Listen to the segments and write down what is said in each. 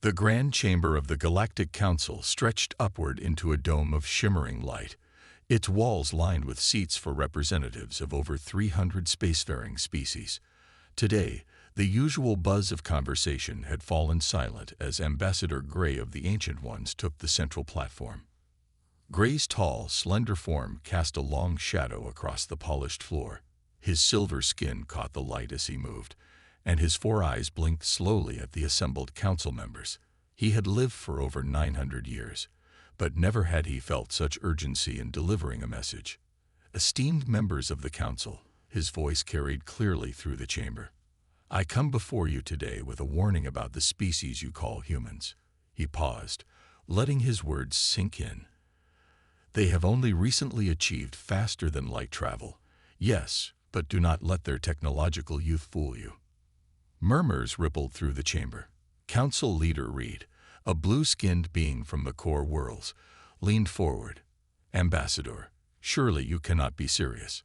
The grand chamber of the Galactic Council stretched upward into a dome of shimmering light, its walls lined with seats for representatives of over 300 spacefaring species. Today, the usual buzz of conversation had fallen silent as Ambassador Gray of the Ancient Ones took the central platform. Gray's tall, slender form cast a long shadow across the polished floor. His silver skin caught the light as he moved, and his four eyes blinked slowly at the assembled council members. He had lived for over 900 years, but never had he felt such urgency in delivering a message. Esteemed members of the council, his voice carried clearly through the chamber. I come before you today with a warning about the species you call humans. He paused, letting his words sink in. They have only recently achieved faster than light travel. Yes, but do not let their technological youth fool you. Murmurs rippled through the chamber. Council leader Reed, a blue-skinned being from the core worlds, leaned forward. Ambassador, surely you cannot be serious.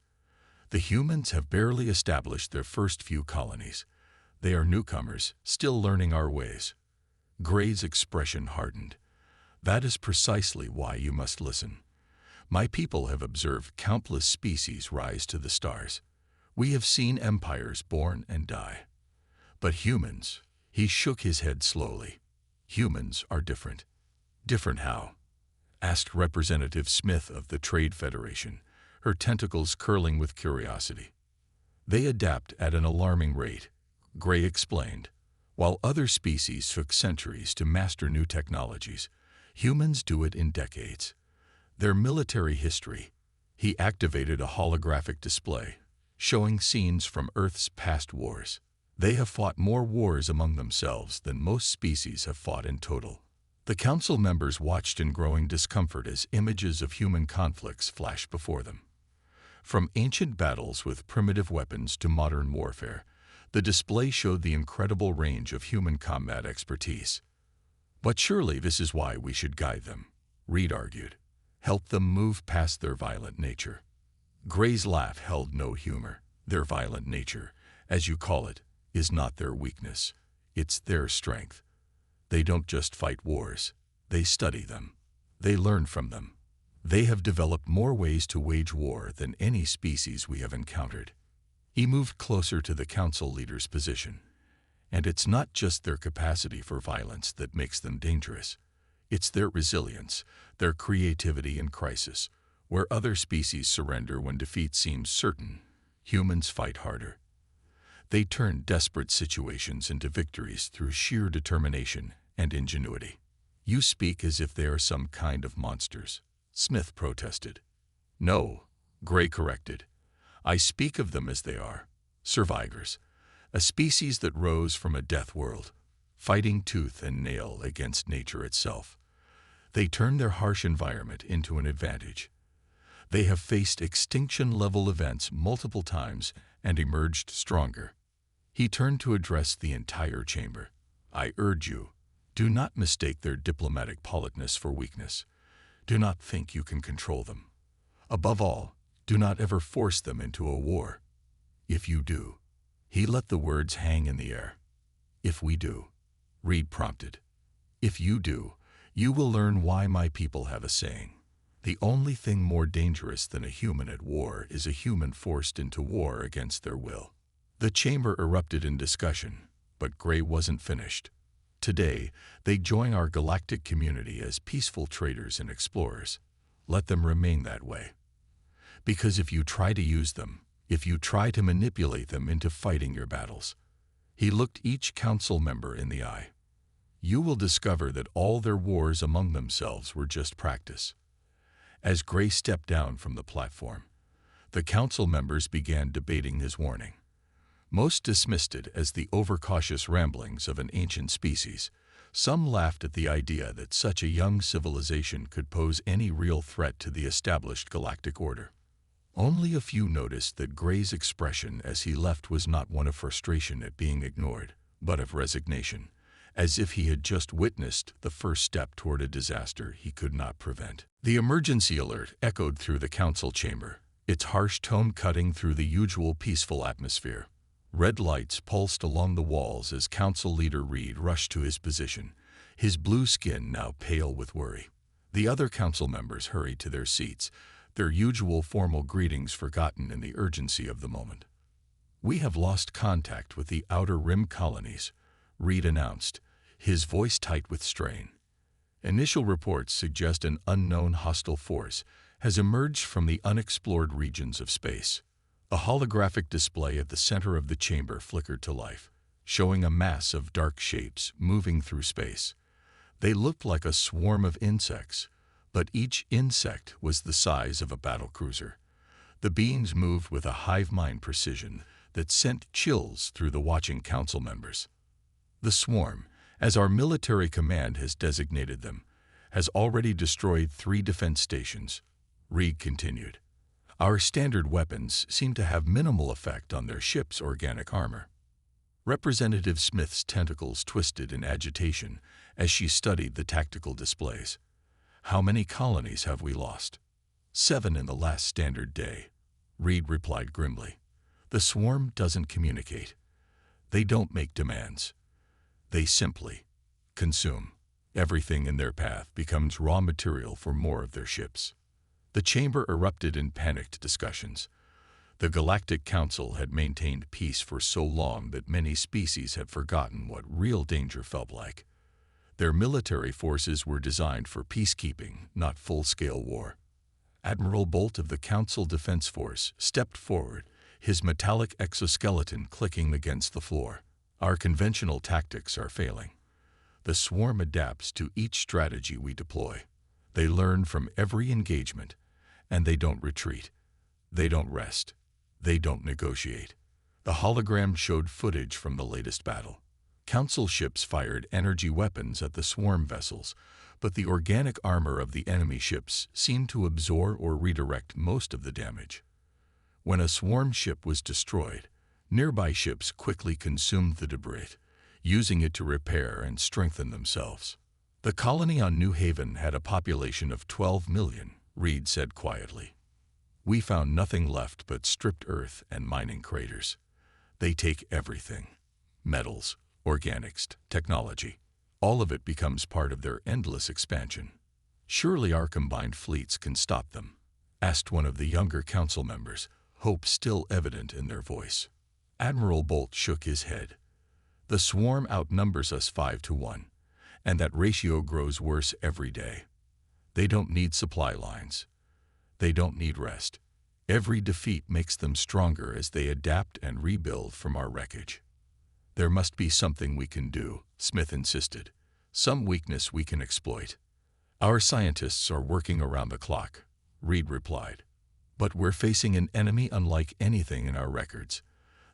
The humans have barely established their first few colonies. They are newcomers, still learning our ways. Gray's expression hardened. That is precisely why you must listen. My people have observed countless species rise to the stars. We have seen empires born and die. But humans, he shook his head slowly. Humans are different. Different how? Asked Representative Smith of the Trade Federation, her tentacles curling with curiosity. They adapt at an alarming rate, Gray explained. While other species took centuries to master new technologies, humans do it in decades. Their military history. He activated a holographic display, showing scenes from Earth's past wars. They have fought more wars among themselves than most species have fought in total. The council members watched in growing discomfort as images of human conflicts flashed before them. From ancient battles with primitive weapons to modern warfare, the display showed the incredible range of human combat expertise. But surely this is why we should guide them, Reed argued. Help them move past their violent nature. Gray's laugh held no humor. Their violent nature, as you call it, is not their weakness. It's their strength. They don't just fight wars. They study them. They learn from them. They have developed more ways to wage war than any species we have encountered. He moved closer to the council leader's position. And it's not just their capacity for violence that makes them dangerous. It's their resilience, their creativity in crisis. Where other species surrender when defeat seems certain, humans fight harder. They turn desperate situations into victories through sheer determination and ingenuity. You speak as if they are some kind of monsters, Smith protested. No, Gray corrected. I speak of them as they are, survivors, a species that rose from a death world, fighting tooth and nail against nature itself. They turned their harsh environment into an advantage. They have faced extinction-level events multiple times and emerged stronger. He turned to address the entire chamber. I urge you, do not mistake their diplomatic politeness for weakness. Do not think you can control them. Above all, do not ever force them into a war. If you do, he let the words hang in the air. If we do, Reed prompted. If you do, you will learn why my people have a saying. The only thing more dangerous than a human at war is a human forced into war against their will. The chamber erupted in discussion, but Gray wasn't finished. Today, they join our galactic community as peaceful traders and explorers. Let them remain that way. Because if you try to use them, if you try to manipulate them into fighting your battles, he looked each council member in the eye. You will discover that all their wars among themselves were just practice. As Gray stepped down from the platform, the council members began debating his warning. Most dismissed it as the overcautious ramblings of an ancient species. Some laughed at the idea that such a young civilization could pose any real threat to the established galactic order. Only a few noticed that Gray's expression as he left was not one of frustration at being ignored, but of resignation, as if he had just witnessed the first step toward a disaster he could not prevent. The emergency alert echoed through the council chamber, its harsh tone cutting through the usual peaceful atmosphere. Red lights pulsed along the walls as Council Leader Reed rushed to his position, his blue skin now pale with worry. The other council members hurried to their seats, their usual formal greetings forgotten in the urgency of the moment. "We have lost contact with the Outer Rim colonies," Reed announced, his voice tight with strain. "Initial reports suggest an unknown hostile force has emerged from the unexplored regions of space." A holographic display at the center of the chamber flickered to life, showing a mass of dark shapes moving through space. They looked like a swarm of insects, but each insect was the size of a battlecruiser. The beings moved with a hive-mind precision that sent chills through the watching council members. "The swarm, as our military command has designated them, has already destroyed 3 defense stations," Reed continued. "Our standard weapons seem to have minimal effect on their ship's organic armor." Representative Smith's tentacles twisted in agitation as she studied the tactical displays. "How many colonies have we lost?" 7 in the last standard day," Reed replied grimly. "The swarm doesn't communicate. They don't make demands. They simply consume. Everything in their path becomes raw material for more of their ships." The chamber erupted in panicked discussions. The Galactic Council had maintained peace for so long that many species had forgotten what real danger felt like. Their military forces were designed for peacekeeping, not full-scale war. Admiral Bolt of the Council Defense Force stepped forward, his metallic exoskeleton clicking against the floor. "Our conventional tactics are failing. The swarm adapts to each strategy we deploy. They learn from every engagement, and they don't retreat. They don't rest. They don't negotiate." The hologram showed footage from the latest battle. Council ships fired energy weapons at the swarm vessels, but the organic armor of the enemy ships seemed to absorb or redirect most of the damage. When a swarm ship was destroyed, nearby ships quickly consumed the debris, using it to repair and strengthen themselves. "The colony on New Haven had a population of 12 million, Reed said quietly. "We found nothing left but stripped earth and mining craters. They take everything. Metals, organics, technology. All of it becomes part of their endless expansion." "Surely our combined fleets can stop them?" asked one of the younger council members, hope still evident in their voice. Admiral Bolt shook his head. "The swarm outnumbers us 5 to 1, and that ratio grows worse every day. They don't need supply lines. They don't need rest. Every defeat makes them stronger as they adapt and rebuild from our wreckage." "There must be something we can do," Smith insisted. "Some weakness we can exploit." "Our scientists are working around the clock," Reed replied. "But we're facing an enemy unlike anything in our records.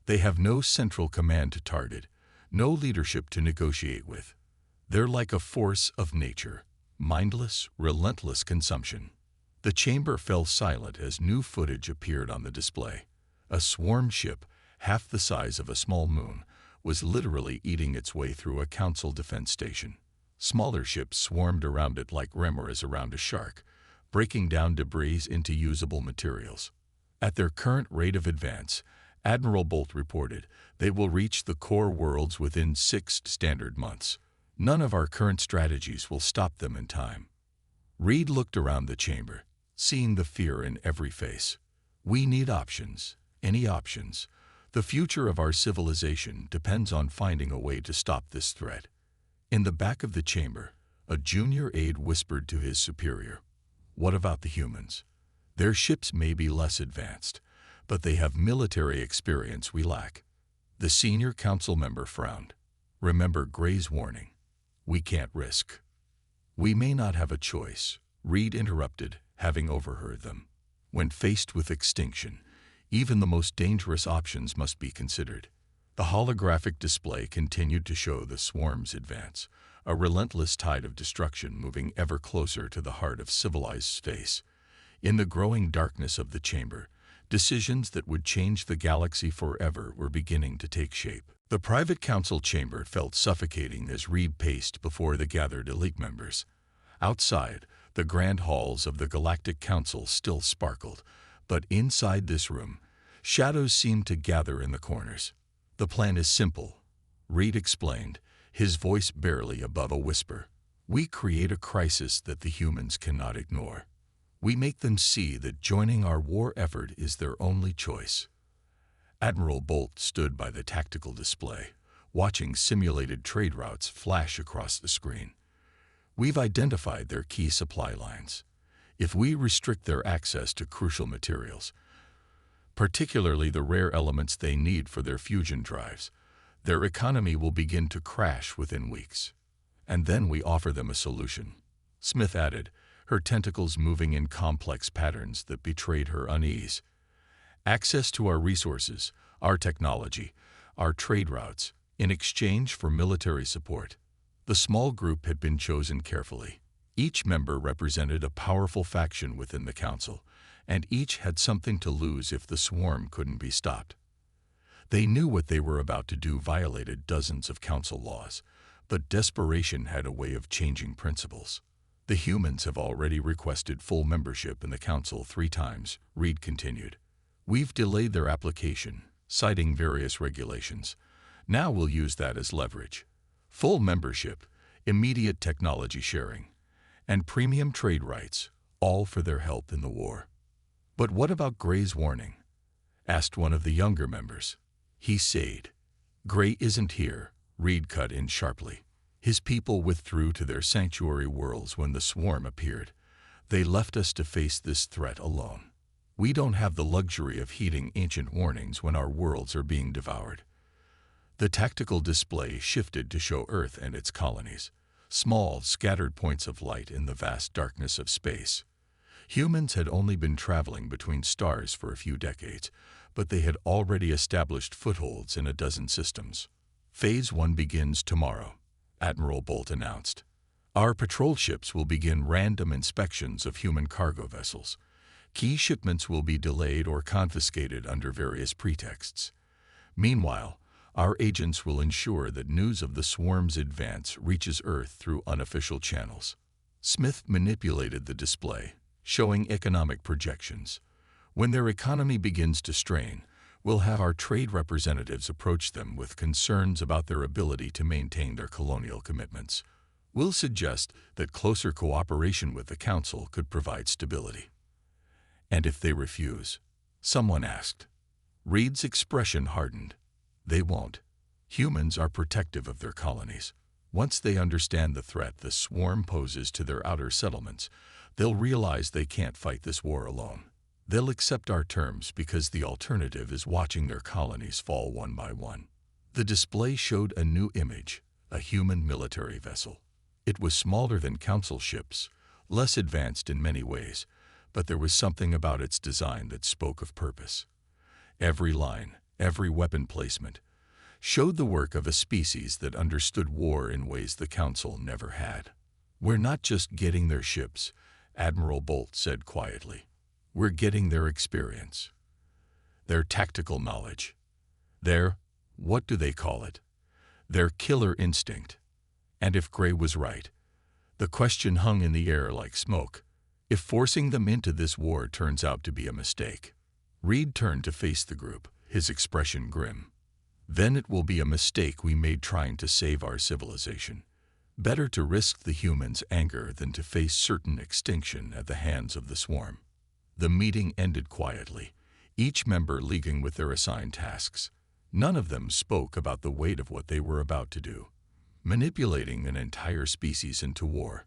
They have no central command to target, no leadership to negotiate with. They're like a force of nature, mindless, relentless consumption." The chamber fell silent as new footage appeared on the display. A swarm ship, half the size of a small moon, was literally eating its way through a council defense station. Smaller ships swarmed around it like remoras around a shark, breaking down debris into usable materials. "At their current rate of advance," Admiral Bolt reported, "they will reach the core worlds within 6 standard months. None of our current strategies will stop them in time." Reed looked around the chamber, seeing the fear in every face. "We need options, any options. The future of our civilization depends on finding a way to stop this threat." In the back of the chamber, a junior aide whispered to his superior, "What about the humans? Their ships may be less advanced, but they have military experience we lack." The senior council member frowned. "Remember Gray's warning. We can't risk." "We may not have a choice," Reed interrupted, having overheard them. "When faced with extinction, even the most dangerous options must be considered." The holographic display continued to show the swarm's advance, a relentless tide of destruction moving ever closer to the heart of civilized space. In the growing darkness of the chamber, decisions that would change the galaxy forever were beginning to take shape. The private council chamber felt suffocating as Reed paced before the gathered elite members. Outside, the grand halls of the Galactic Council still sparkled, but inside this room, shadows seemed to gather in the corners. "The plan is simple," Reed explained, his voice barely above a whisper. We create a crisis that the humans cannot ignore. We make them see that joining our war effort is their only choice. Admiral Bolt stood by the tactical display, watching simulated trade routes flash across the screen. We've identified their key supply lines. If we restrict their access to crucial materials, particularly the rare elements they need for their fusion drives, their economy will begin to crash within weeks. And then we offer them a solution. Smith added, her tentacles moving in complex patterns that betrayed her unease. Access to our resources, our technology, our trade routes, in exchange for military support. The small group had been chosen carefully. Each member represented a powerful faction within the council, and each had something to lose if the swarm couldn't be stopped. They knew what they were about to do violated dozens of council laws, but desperation had a way of changing principles. The humans have already requested full membership in the council 3 times, Reed continued. We've delayed their application, citing various regulations. Now we'll use that as leverage. Full membership, immediate technology sharing, and premium trade rights, all for their help in the war. But what about Gray's warning? Asked one of the younger members. He said, Gray isn't here, Reed cut in sharply. His people withdrew to their sanctuary worlds when the swarm appeared. They left us to face this threat alone. We don't have the luxury of heeding ancient warnings when our worlds are being devoured. The tactical display shifted to show Earth and its colonies, small, scattered points of light in the vast darkness of space. Humans had only been traveling between stars for a few decades, but they had already established footholds in a dozen systems. Phase 1 begins tomorrow, Admiral Bolt announced. Our patrol ships will begin random inspections of human cargo vessels. Key shipments will be delayed or confiscated under various pretexts. Meanwhile, our agents will ensure that news of the swarm's advance reaches Earth through unofficial channels. Smith manipulated the display, showing economic projections. When their economy begins to strain, we'll have our trade representatives approach them with concerns about their ability to maintain their colonial commitments. We'll suggest that closer cooperation with the Council could provide stability. And if they refuse? Someone asked. Reed's expression hardened. They won't. Humans are protective of their colonies. Once they understand the threat the swarm poses to their outer settlements, they'll realize they can't fight this war alone. They'll accept our terms because the alternative is watching their colonies fall one by one. The display showed a new image, a human military vessel. It was smaller than council ships, less advanced in many ways, but there was something about its design that spoke of purpose. Every line, every weapon placement, showed the work of a species that understood war in ways the Council never had. We're not just getting their ships, Admiral Bolt said quietly. We're getting their experience, their tactical knowledge, their, what do they call it? Their killer instinct. And if Gray was right, the question hung in the air like smoke. If forcing them into this war turns out to be a mistake. Reed turned to face the group, his expression grim. Then it will be a mistake we made trying to save our civilization. Better to risk the humans' anger than to face certain extinction at the hands of the swarm. The meeting ended quietly, each member leaving with their assigned tasks. None of them spoke about the weight of what they were about to do, manipulating an entire species into war.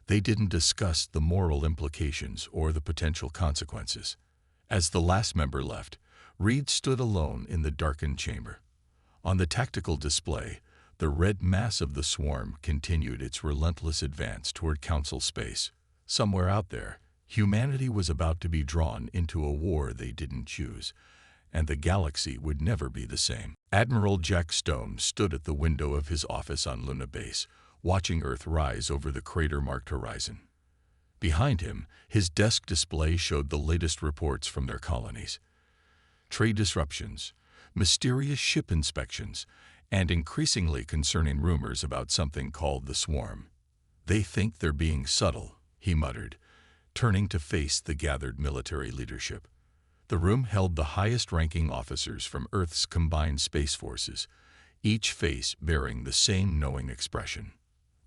They didn't discuss the moral implications or the potential consequences. As the last member left, Reed stood alone in the darkened chamber. On the tactical display, the red mass of the swarm continued its relentless advance toward Council space. Somewhere out there, humanity was about to be drawn into a war they didn't choose, and the galaxy would never be the same. Admiral Jack Stone stood at the window of his office on Luna Base, watching Earth rise over the crater-marked horizon. Behind him, his desk display showed the latest reports from their colonies. Trade disruptions, mysterious ship inspections, and increasingly concerning rumors about something called the swarm. They think they're being subtle, he muttered, turning to face the gathered military leadership. The room held the highest-ranking officers from Earth's combined space forces, each face bearing the same knowing expression.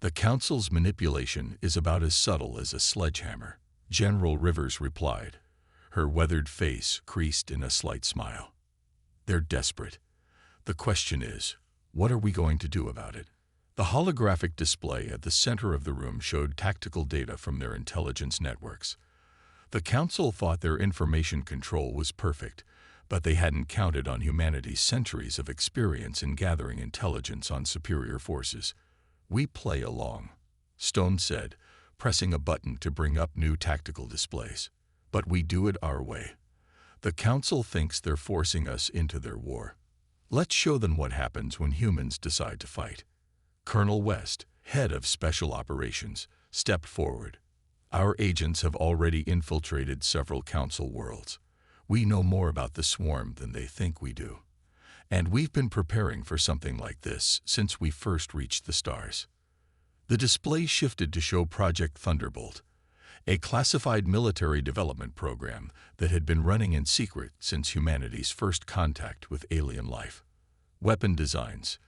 The Council's manipulation is about as subtle as a sledgehammer, General Rivers replied, her weathered face creased in a slight smile. They're desperate. The question is, what are we going to do about it? The holographic display at the center of the room showed tactical data from their intelligence networks. The Council thought their information control was perfect, but they hadn't counted on humanity's centuries of experience in gathering intelligence on superior forces. We play along, Stone said, pressing a button to bring up new tactical displays. But we do it our way. The Council thinks they're forcing us into their war. Let's show them what happens when humans decide to fight. Colonel West, head of Special Operations, stepped forward. Our agents have already infiltrated several Council worlds. We know more about the swarm than they think we do. And we've been preparing for something like this since we first reached the stars. The display shifted to show Project Thunderbolt, a classified military development program that had been running in secret since humanity's first contact with alien life. Weapon designs,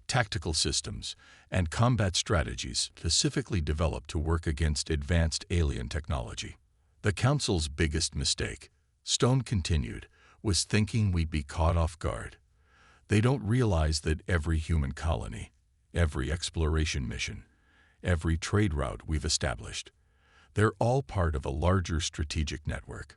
tactical systems, and combat strategies specifically developed to work against advanced alien technology. The Council's biggest mistake, Stone continued, was thinking we'd be caught off guard. They don't realize that every human colony, every exploration mission, every trade route we've established, they're all part of a larger strategic network.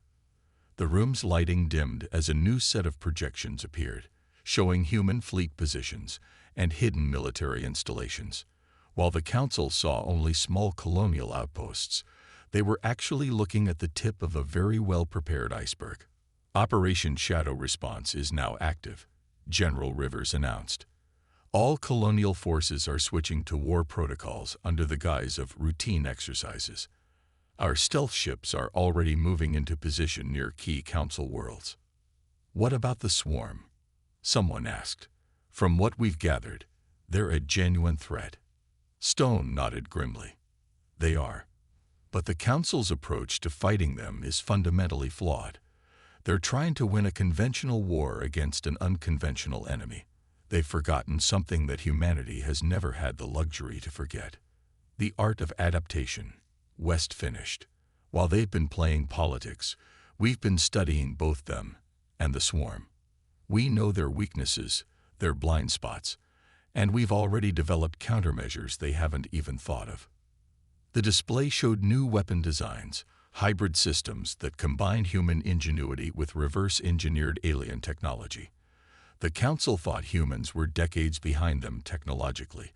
The room's lighting dimmed as a new set of projections appeared, showing human fleet positions and hidden military installations. While the Council saw only small colonial outposts, they were actually looking at the tip of a very well-prepared iceberg. Operation Shadow Response is now active, General Rivers announced. All colonial forces are switching to war protocols under the guise of routine exercises. Our stealth ships are already moving into position near key Council worlds. What about the swarm? Someone asked. From what we've gathered, they're a genuine threat. Stone nodded grimly. They are. But the Council's approach to fighting them is fundamentally flawed. They're trying to win a conventional war against an unconventional enemy. They've forgotten something that humanity has never had the luxury to forget. The art of adaptation. West finished. While they've been playing politics, we've been studying both them and the swarm. We know their weaknesses, their blind spots, and we've already developed countermeasures they haven't even thought of. The display showed new weapon designs, hybrid systems that combine human ingenuity with reverse-engineered alien technology. The Council thought humans were decades behind them technologically,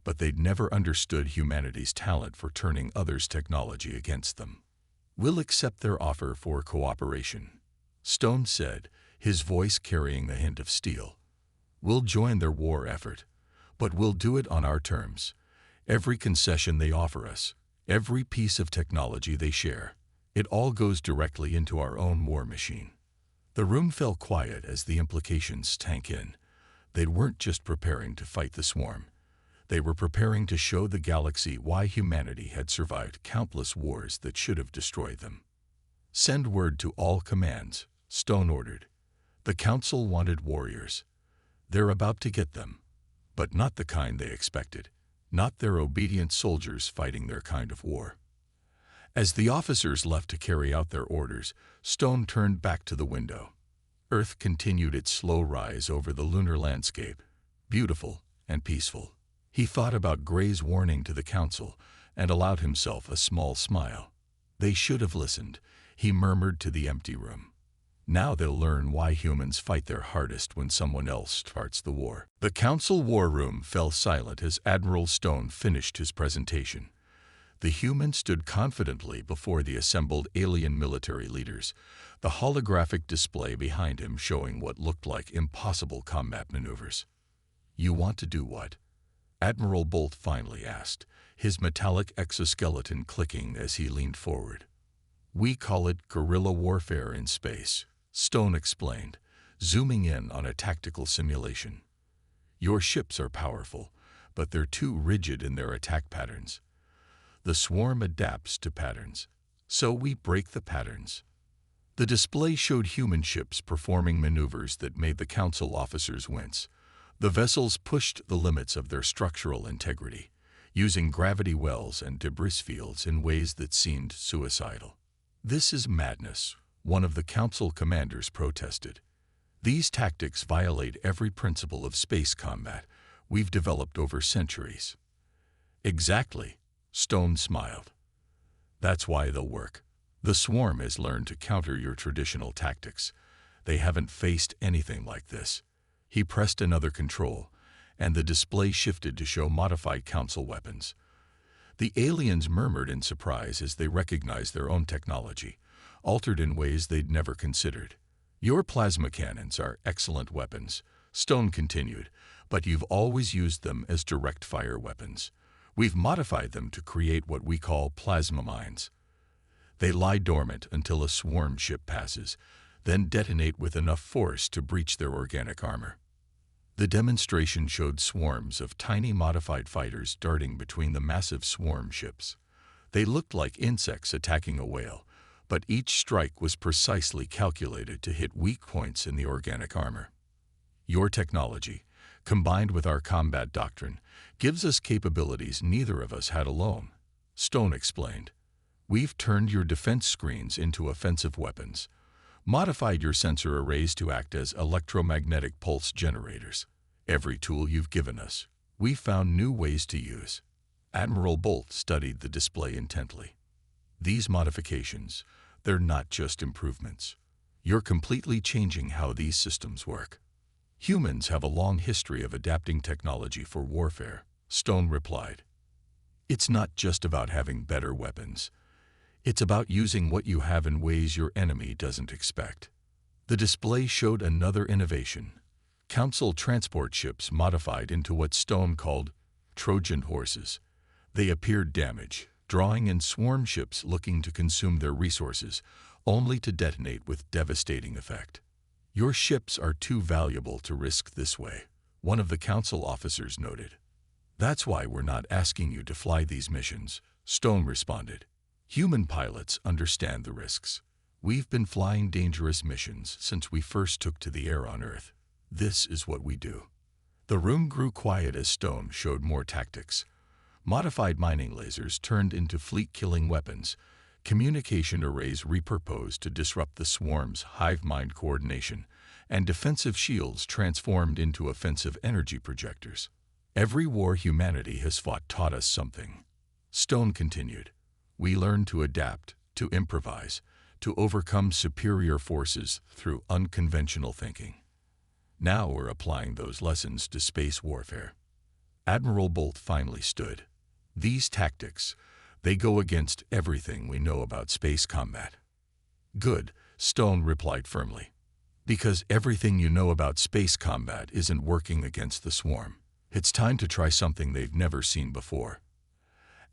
but they'd never understood humanity's talent for turning others' technology against them. We'll accept their offer for cooperation, Stone said, his voice carrying a hint of steel. We'll join their war effort, but we'll do it on our terms. Every concession they offer us, every piece of technology they share, it all goes directly into our own war machine. The room fell quiet as the implications sank in. They weren't just preparing to fight the swarm. They were preparing to show the galaxy why humanity had survived countless wars that should have destroyed them. Send word to all commands, Stone ordered. The Council wanted warriors. They're about to get them, but not the kind they expected, not their obedient soldiers fighting their kind of war. As the officers left to carry out their orders, Stone turned back to the window. Earth continued its slow rise over the lunar landscape, beautiful and peaceful. He thought about Gray's warning to the Council and allowed himself a small smile. They should have listened, he murmured to the empty room. Now they'll learn why humans fight their hardest when someone else starts the war. The Council war room fell silent as Admiral Stone finished his presentation. The human stood confidently before the assembled alien military leaders, the holographic display behind him showing what looked like impossible combat maneuvers. You want to do what? Admiral Bolt finally asked, his metallic exoskeleton clicking as he leaned forward. We call it guerrilla warfare in space, Stone explained, zooming in on a tactical simulation. Your ships are powerful, but they're too rigid in their attack patterns. The swarm adapts to patterns, so we break the patterns. The display showed human ships performing maneuvers that made the Council officers wince. The vessels pushed the limits of their structural integrity, using gravity wells and debris fields in ways that seemed suicidal. "This is madness," one of the Council commanders protested. "These tactics violate every principle of space combat we've developed over centuries." "Exactly," Stone smiled. "That's why they'll work. The swarm has learned to counter your traditional tactics. They haven't faced anything like this." He pressed another control, and the display shifted to show modified Council weapons. The aliens murmured in surprise as they recognized their own technology, altered in ways they'd never considered. "Your plasma cannons are excellent weapons," Stone continued, "but you've always used them as direct fire weapons. We've modified them to create what we call plasma mines. They lie dormant until a swarm ship passes, then detonate with enough force to breach their organic armor." The demonstration showed swarms of tiny modified fighters darting between the massive swarm ships. They looked like insects attacking a whale, but each strike was precisely calculated to hit weak points in the organic armor. "Your technology, combined with our combat doctrine, gives us capabilities neither of us had alone," Stone explained. "We've turned your defense screens into offensive weapons, modified your sensor arrays to act as electromagnetic pulse generators. Every tool you've given us, we've found new ways to use." Admiral Bolt studied the display intently. "These modifications, they're not just improvements. You're completely changing how these systems work." "Humans have a long history of adapting technology for warfare," Stone replied. "It's not just about having better weapons. It's about using what you have in ways your enemy doesn't expect." The display showed another innovation: Council transport ships modified into what Stone called Trojan horses. They appeared damaged, drawing in swarm ships looking to consume their resources, only to detonate with devastating effect. "Your ships are too valuable to risk this way," one of the Council officers noted. "That's why we're not asking you to fly these missions," Stone responded. "Human pilots understand the risks. We've been flying dangerous missions since we first took to the air on Earth. This is what we do." The room grew quiet as Stone showed more tactics. Modified mining lasers turned into fleet-killing weapons, communication arrays repurposed to disrupt the swarm's hive mind coordination, and defensive shields transformed into offensive energy projectors. "Every war humanity has fought taught us something," Stone continued. "We learned to adapt, to improvise, to overcome superior forces through unconventional thinking. Now we're applying those lessons to space warfare." Admiral Bolt finally stood. "These tactics, they go against everything we know about space combat." "Good," Stone replied firmly. "Because everything you know about space combat isn't working against the swarm. It's time to try something they've never seen before."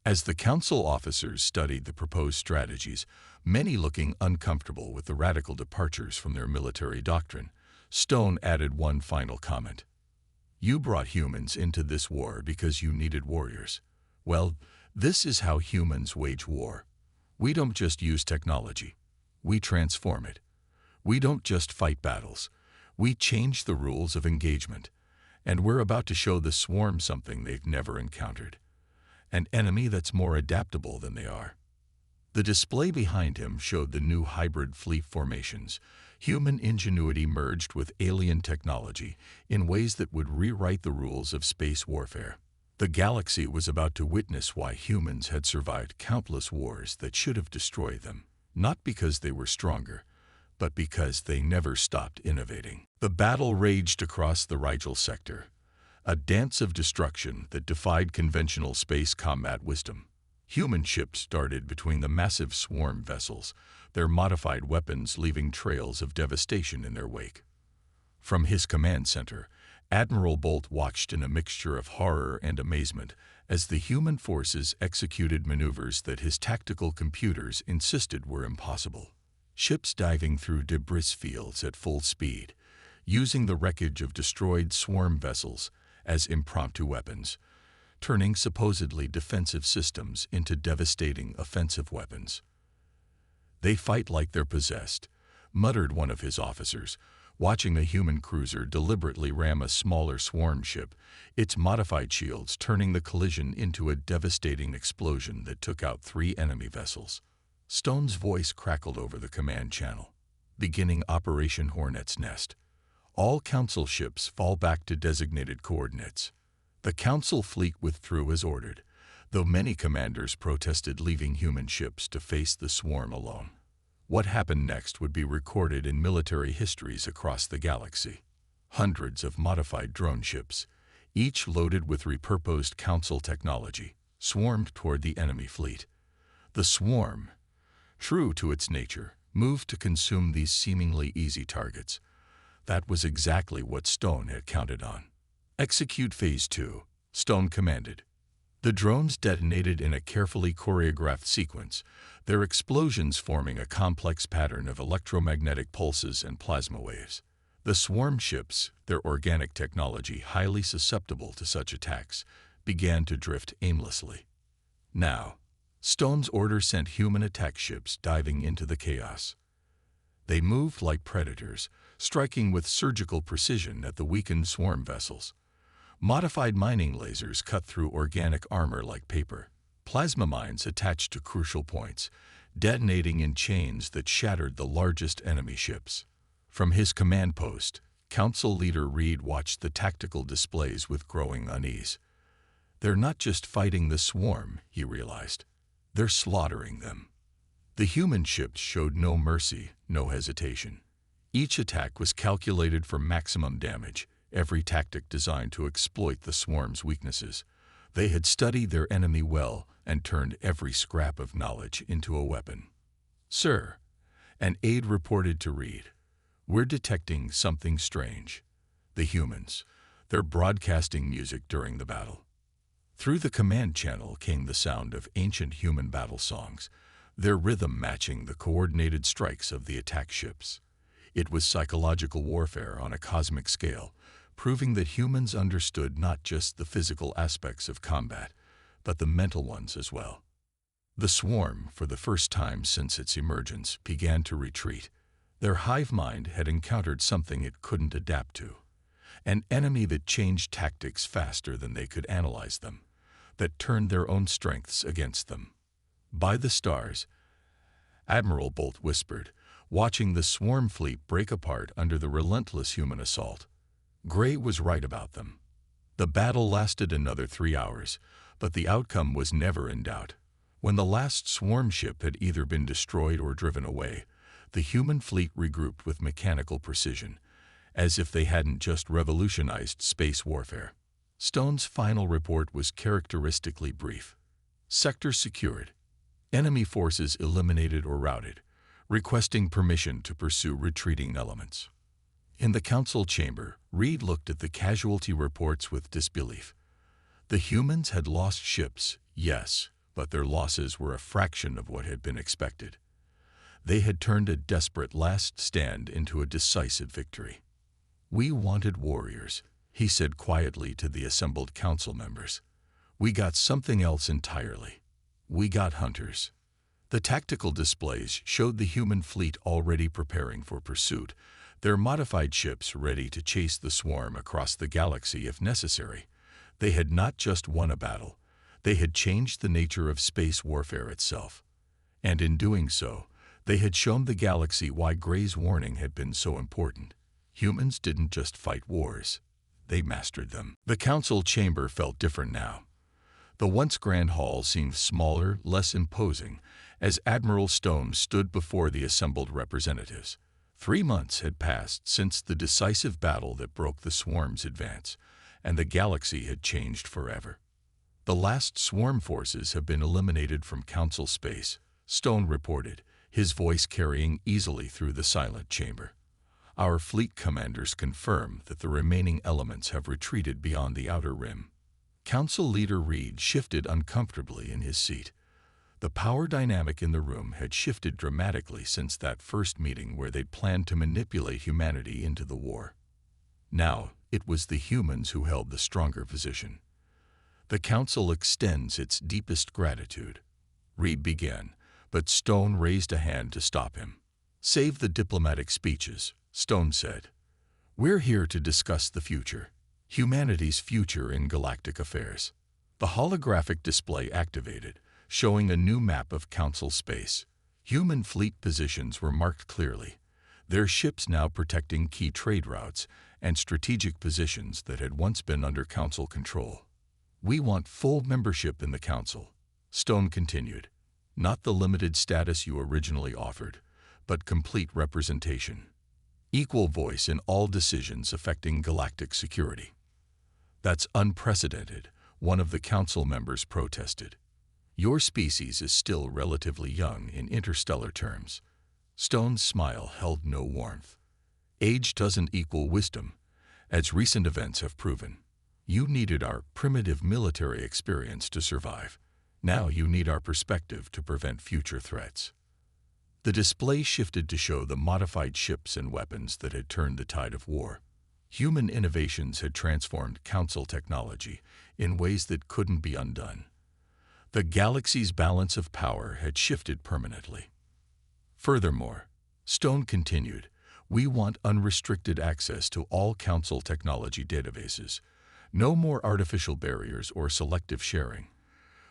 As the Council officers studied the proposed strategies, many looking uncomfortable with the radical departures from their military doctrine, Stone added one final comment. "You brought humans into this war because you needed warriors. Well, this is how humans wage war. We don't just use technology. We transform it. We don't just fight battles. We change the rules of engagement. And we're about to show the swarm something they've never encountered. An enemy that's more adaptable than they are." The display behind him showed the new hybrid fleet formations, human ingenuity merged with alien technology in ways that would rewrite the rules of space warfare. The galaxy was about to witness why humans had survived countless wars that should have destroyed them, not because they were stronger, but because they never stopped innovating. The battle raged across the Rigel sector, a dance of destruction that defied conventional space combat wisdom. Human ships darted between the massive swarm vessels, their modified weapons leaving trails of devastation in their wake. From his command center, Admiral Bolt watched in a mixture of horror and amazement as the human forces executed maneuvers that his tactical computers insisted were impossible. Ships diving through debris fields at full speed, using the wreckage of destroyed swarm vessels as impromptu weapons, turning supposedly defensive systems into devastating offensive weapons. "They fight like they're possessed," muttered one of his officers, watching a human cruiser deliberately ram a smaller swarm ship, its modified shields turning the collision into a devastating explosion that took out 3 enemy vessels. Stone's voice crackled over the command channel, beginning Operation Hornet's Nest. All Council ships fall back to designated coordinates. The Council fleet withdrew as ordered, though many commanders protested leaving human ships to face the swarm alone. What happened next would be recorded in military histories across the galaxy. Hundreds of modified drone ships, each loaded with repurposed Council technology, swarmed toward the enemy fleet. The swarm, true to its nature, moved to consume these seemingly easy targets. That was exactly what Stone had counted on. Execute Phase 2, Stone commanded. The drones detonated in a carefully choreographed sequence, their explosions forming a complex pattern of electromagnetic pulses and plasma waves. The swarm ships, their organic technology highly susceptible to such attacks, began to drift aimlessly. Now, Stone's order sent human attack ships diving into the chaos. They moved like predators, striking with surgical precision at the weakened swarm vessels. Modified mining lasers cut through organic armor like paper. Plasma mines attached to crucial points, detonating in chains that shattered the largest enemy ships. From his command post, Council Leader Reed watched the tactical displays with growing unease. They're not just fighting the swarm, he realized. They're slaughtering them. The human ships showed no mercy, no hesitation. Each attack was calculated for maximum damage, every tactic designed to exploit the swarm's weaknesses. They had studied their enemy well and turned every scrap of knowledge into a weapon. "Sir," an aide reported to Reed, "we're detecting something strange. The humans, they're broadcasting music during the battle." Through the command channel came the sound of ancient human battle songs, their rhythm matching the coordinated strikes of the attack ships. It was psychological warfare on a cosmic scale, proving that humans understood not just the physical aspects of combat, but the mental ones as well. The swarm, for the first time since its emergence, began to retreat. Their hive mind had encountered something it couldn't adapt to, an enemy that changed tactics faster than they could analyze them, that turned their own strengths against them. "By the stars," Admiral Bolt whispered, watching the swarm fleet break apart under the relentless human assault. Gray was right about them. The battle lasted another 3 hours, but the outcome was never in doubt. When the last swarm ship had either been destroyed or driven away, the human fleet regrouped with mechanical precision, as if they hadn't just revolutionized space warfare. Stone's final report was characteristically brief. Sector secured. Enemy forces eliminated or routed, requesting permission to pursue retreating elements. In the council chamber, Reed looked at the casualty reports with disbelief. The humans had lost ships, yes, but their losses were a fraction of what had been expected. They had turned a desperate last stand into a decisive victory. "We wanted warriors," he said quietly to the assembled council members. "We got something else entirely. We got hunters." The tactical displays showed the human fleet already preparing for pursuit, their modified ships ready to chase the swarm across the galaxy if necessary. They had not just won a battle, they had changed the nature of space warfare itself. And in doing so, they had shown the galaxy why Gray's warning had been so important. Humans didn't just fight wars, they mastered them. The council chamber felt different now. The once grand hall seemed smaller, less imposing, as Admiral Stone stood before the assembled representatives. 3 months had passed since the decisive battle that broke the swarm's advance, and the galaxy had changed forever. "The last swarm forces have been eliminated from council space," Stone reported, his voice carrying easily through the silent chamber. "Our fleet commanders confirm that the remaining elements have retreated beyond the outer rim." Council Leader Reed shifted uncomfortably in his seat. The power dynamic in the room had shifted dramatically since that first meeting where they'd planned to manipulate humanity into the war. Now, it was the humans who held the stronger position. "The Council extends its deepest gratitude," Reed began, but Stone raised a hand to stop him. "Save the diplomatic speeches," Stone said. We're here to discuss the future, humanity's future in galactic affairs. The holographic display activated, showing a new map of Council space. Human fleet positions were marked clearly, their ships now protecting key trade routes and strategic positions that had once been under Council control. We want full membership in the Council, Stone continued. Not the limited status you originally offered, but complete representation. Equal voice in all decisions affecting galactic security. That's unprecedented, one of the Council members protested. Your species is still relatively young in interstellar terms. Stone's smile held no warmth. Age doesn't equal wisdom, as recent events have proven. You needed our primitive military experience to survive. Now you need our perspective to prevent future threats. The display shifted to show the modified ships and weapons that had turned the tide of war. Human innovations had transformed Council technology in ways that couldn't be undone. The galaxy's balance of power had shifted permanently. Furthermore, Stone continued, we want unrestricted access to all Council technology databases. No more artificial barriers or selective sharing.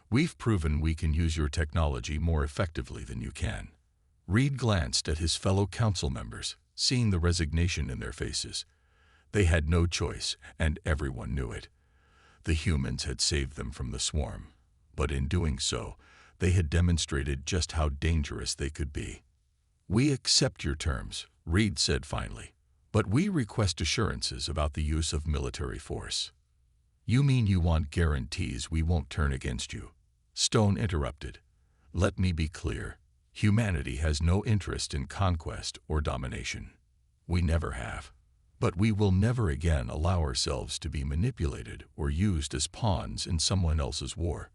We've proven we can use your technology more effectively than you can. Reed glanced at his fellow Council members, seeing the resignation in their faces. They had no choice, and everyone knew it. The humans had saved them from the swarm, but in doing so, they had demonstrated just how dangerous they could be. We accept your terms, Reed said finally, but we request assurances about the use of military force. You mean you want guarantees we won't turn against you? Stone interrupted. Let me be clear. Humanity has no interest in conquest or domination. We never have. But we will never again allow ourselves to be manipulated or used as pawns in someone else's war.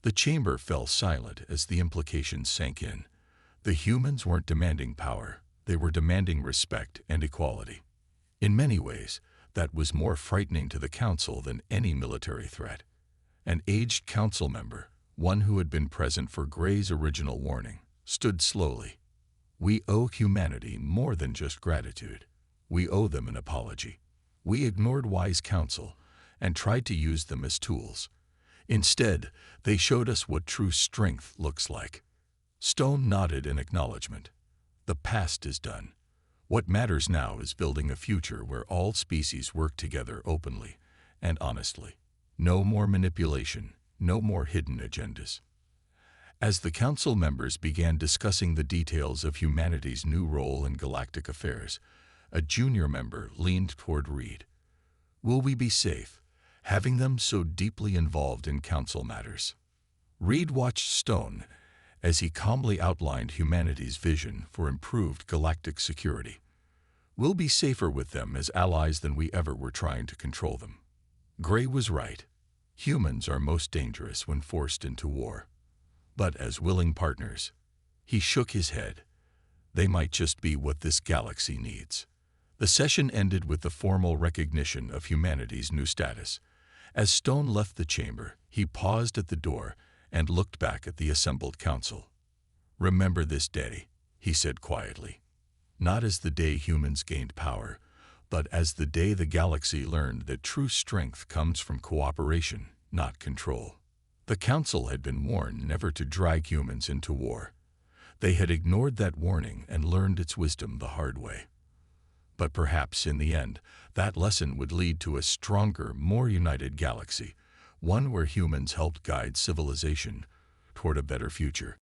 The chamber fell silent as the implications sank in. The humans weren't demanding power. They were demanding respect and equality. In many ways, that was more frightening to the Council than any military threat. An aged Council member, one who had been present for Gray's original warning, stood slowly. We owe humanity more than just gratitude. We owe them an apology. We ignored wise counsel and tried to use them as tools. Instead, they showed us what true strength looks like. Stone nodded in acknowledgement. The past is done. What matters now is building a future where all species work together openly and honestly. No more manipulation, no more hidden agendas. As the Council members began discussing the details of humanity's new role in galactic affairs, a junior member leaned toward Reed. Will we be safe, having them so deeply involved in Council matters? Reed watched Stone as he calmly outlined humanity's vision for improved galactic security. We'll be safer with them as allies than we ever were trying to control them. Gray was right. Humans are most dangerous when forced into war. But as willing partners, he shook his head. They might just be what this galaxy needs. The session ended with the formal recognition of humanity's new status. As Stone left the chamber, he paused at the door and looked back at the assembled Council. Remember this day, he said quietly. Not as the day humans gained power, but as the day the galaxy learned that true strength comes from cooperation, not control. The Council had been warned never to drag humans into war. They had ignored that warning and learned its wisdom the hard way. But perhaps in the end, that lesson would lead to a stronger, more united galaxy, one where humans helped guide civilization toward a better future.